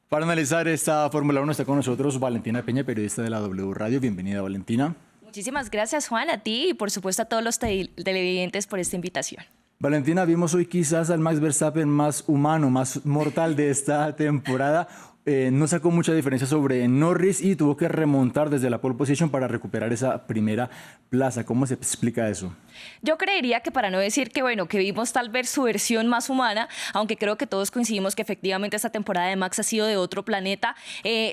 Para analizar esta Fórmula 1 está con nosotros Valentina Peña, periodista de la W Radio. Bienvenida, Valentina. Muchísimas gracias, Juan, a ti y por supuesto a todos los televidentes por esta invitación. Valentina, vimos hoy quizás al Max Verstappen más humano, más mortal de esta temporada. No sacó mucha diferencia sobre Norris y tuvo que remontar desde la pole position para recuperar esa primera plaza. ¿Cómo se explica eso? Yo creería que, para no decir que que vimos tal vez su versión más humana, aunque creo que todos coincidimos que efectivamente esta temporada de Max ha sido de otro planeta,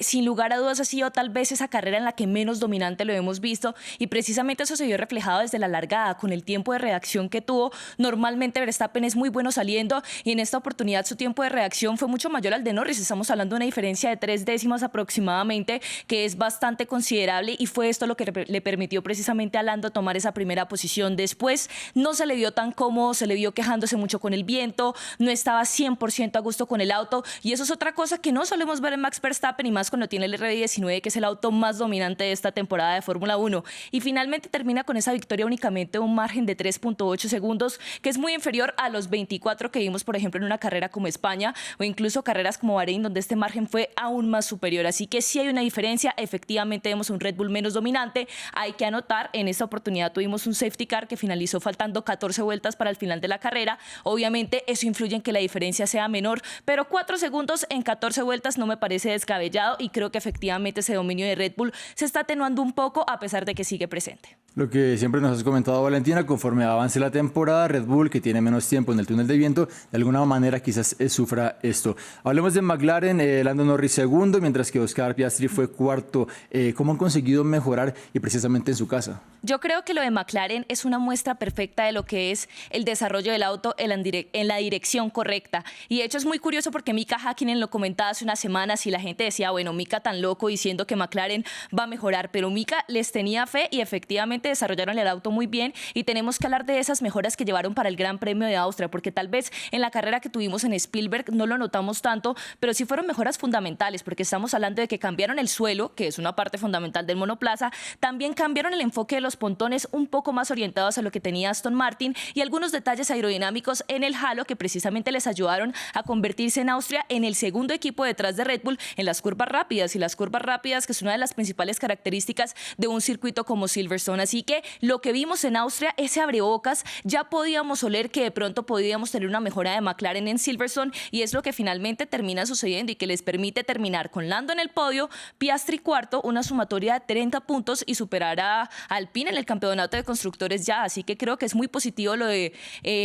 sin lugar a dudas ha sido tal vez esa carrera en la que menos dominante lo hemos visto, y precisamente eso se vio reflejado desde la largada, con el tiempo de reacción que tuvo. Normalmente Verstappen es muy bueno saliendo y en esta oportunidad su tiempo de reacción fue mucho mayor al de Norris. Estamos hablando de una diferencia de 3 décimas aproximadamente, que es bastante considerable, y fue esto lo que le permitió precisamente a Lando tomar esa primera posición. Después no se le vio tan cómodo, se le vio quejándose mucho con el viento, no estaba 100% a gusto con el auto, y eso es otra cosa que no solemos ver en Max Verstappen, y más cuando tiene el RB19, que es el auto más dominante de esta temporada de Fórmula 1. Y finalmente termina con esa victoria únicamente un margen de 3.8 segundos, que es muy inferior a los 24 que vimos, por ejemplo, en una carrera como España o incluso carreras como Bahrein, donde este margen fue aún más superior. Así que sí hay una diferencia. Efectivamente vemos un Red Bull menos dominante. Hay que anotar, en esta oportunidad tuvimos un safety car que finalizó faltando 14 vueltas para el final de la carrera. Obviamente eso influye en que la diferencia sea menor, pero 4 segundos en 14 vueltas no me parece descabellado, y creo que efectivamente ese dominio de Red Bull se está atenuando un poco a pesar de que sigue presente. Lo que siempre nos has comentado, Valentina, conforme avance la temporada, Red Bull, que tiene menos tiempo en el túnel de viento, de alguna manera quizás sufra esto. Hablemos de McLaren, Lando Norris segundo, mientras que Oscar Piastri fue cuarto. ¿Cómo han conseguido mejorar y precisamente en su casa? Yo creo que lo de McLaren es una muestra perfecta de lo que es el desarrollo del auto en la dirección correcta. Y de hecho es muy curioso porque Mika Häkkinen lo comentaba hace unas semanas y la gente decía, bueno, Mika tan loco diciendo que McLaren va a mejorar, pero Mika les tenía fe y efectivamente desarrollaron el auto muy bien, y tenemos que hablar de esas mejoras que llevaron para el Gran Premio de Austria, porque tal vez en la carrera que tuvimos en Spielberg no lo notamos tanto, pero sí fueron mejoras fundamentales, porque estamos hablando de que cambiaron el suelo, que es una parte fundamental del monoplaza, también cambiaron el enfoque de los pontones un poco más orientados a lo que tenía Aston Martin, y algunos detalles aerodinámicos en el halo que precisamente les ayudaron a convertirse en Austria en el segundo equipo detrás de Red Bull en las curvas rápidas, y las curvas rápidas que es una de las principales características de un circuito como Silverstone. Así que lo que vimos en Austria, ese abrebocas, ya podíamos oler que de pronto podíamos tener una mejora de McLaren en Silverstone, y es lo que finalmente termina sucediendo y que les permite terminar con Lando en el podio, Piastri cuarto, una sumatoria de 30 puntos, y superar a Alpine en el campeonato de constructores ya. Así que creo que es muy positivo lo de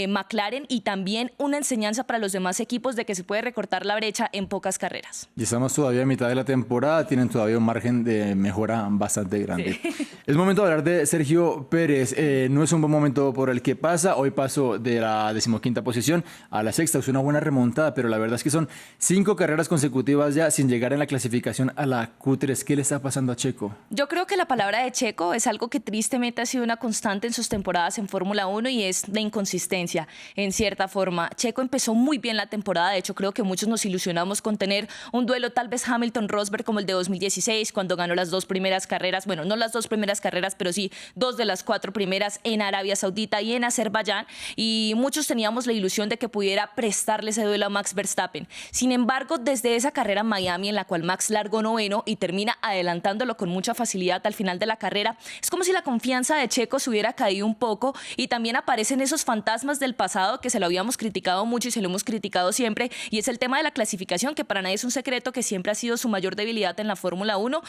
McLaren, y también una enseñanza para los demás equipos de que se puede recortar la brecha en pocas carreras. Y estamos todavía a mitad de la temporada, tienen todavía un margen de mejora bastante grande. Sí. Es momento de hablar de Sergio Pérez. No es un buen momento por el que pasa. Hoy pasó de la 15ª posición a la 6ª. Es una buena remontada, pero la verdad es que son 5 carreras consecutivas ya sin llegar en la clasificación a la Q3. ¿Qué le está pasando a Checo? Yo creo que la palabra de Checo es algo que tristemente ha sido una constante en sus temporadas en Fórmula 1, y es la inconsistencia, en cierta forma. Checo empezó muy bien la temporada. De hecho, creo que muchos nos ilusionamos con tener un duelo tal vez Hamilton-Rosberg como el de 2016, cuando ganó las 2 primeras carreras. Bueno, no las 2 primeras carreras, pero sí 2 de las 4 primeras en Arabia Saudita y en Azerbaiyán, y muchos teníamos la ilusión de que pudiera prestarle ese duelo a Max Verstappen. Sin embargo, desde esa carrera en Miami, en la cual Max largó noveno y termina adelantándolo con mucha facilidad al final de la carrera, es como si la confianza de Checo se hubiera caído un poco, y también aparecen esos fantasmas del pasado que se lo habíamos criticado mucho y se lo hemos criticado siempre, y es el tema de la clasificación, que para nadie es un secreto que siempre ha sido su mayor debilidad en la Fórmula 1.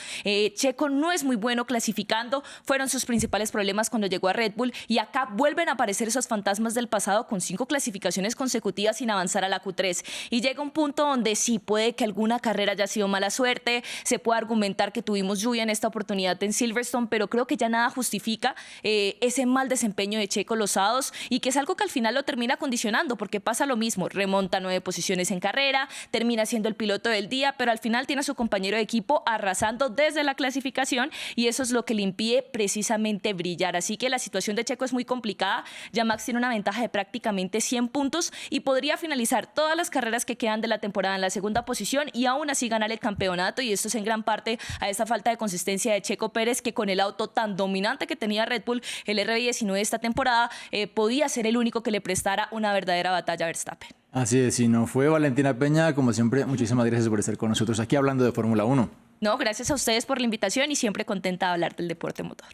Checo no es muy bueno clasificando, fueron sus principales problemas cuando llegó a Red Bull, y acá vuelven a aparecer esos fantasmas del pasado con 5 clasificaciones consecutivas sin avanzar a la Q3, y llega un punto donde sí puede que alguna carrera haya sido mala suerte, se puede argumentar que tuvimos lluvia en esta oportunidad en Silverstone, pero creo que ya nada justifica ese mal desempeño de Checo los sábados, y que es algo que al final lo termina condicionando, porque pasa lo mismo, remonta 9 posiciones en carrera, termina siendo el piloto del día, pero al final tiene a su compañero de equipo arrasando desde la clasificación, y eso es lo que le impide precisamente brillar. Así que la situación de Checo es muy complicada. Ya Max tiene una ventaja de prácticamente 100 puntos y podría finalizar todas las carreras que quedan de la temporada en la 2ª posición y aún así ganar el campeonato, y esto es en gran parte a esa falta de consistencia de Checo Pérez, que con el auto tan dominante que tenía Red Bull, el RB19 esta temporada, podía ser el único que le prestara una verdadera batalla a Verstappen. Así es, si no fue Valentina Peña, como siempre, muchísimas gracias por estar con nosotros aquí hablando de Fórmula 1. No, gracias a ustedes por la invitación y siempre contenta de hablar del deporte motor.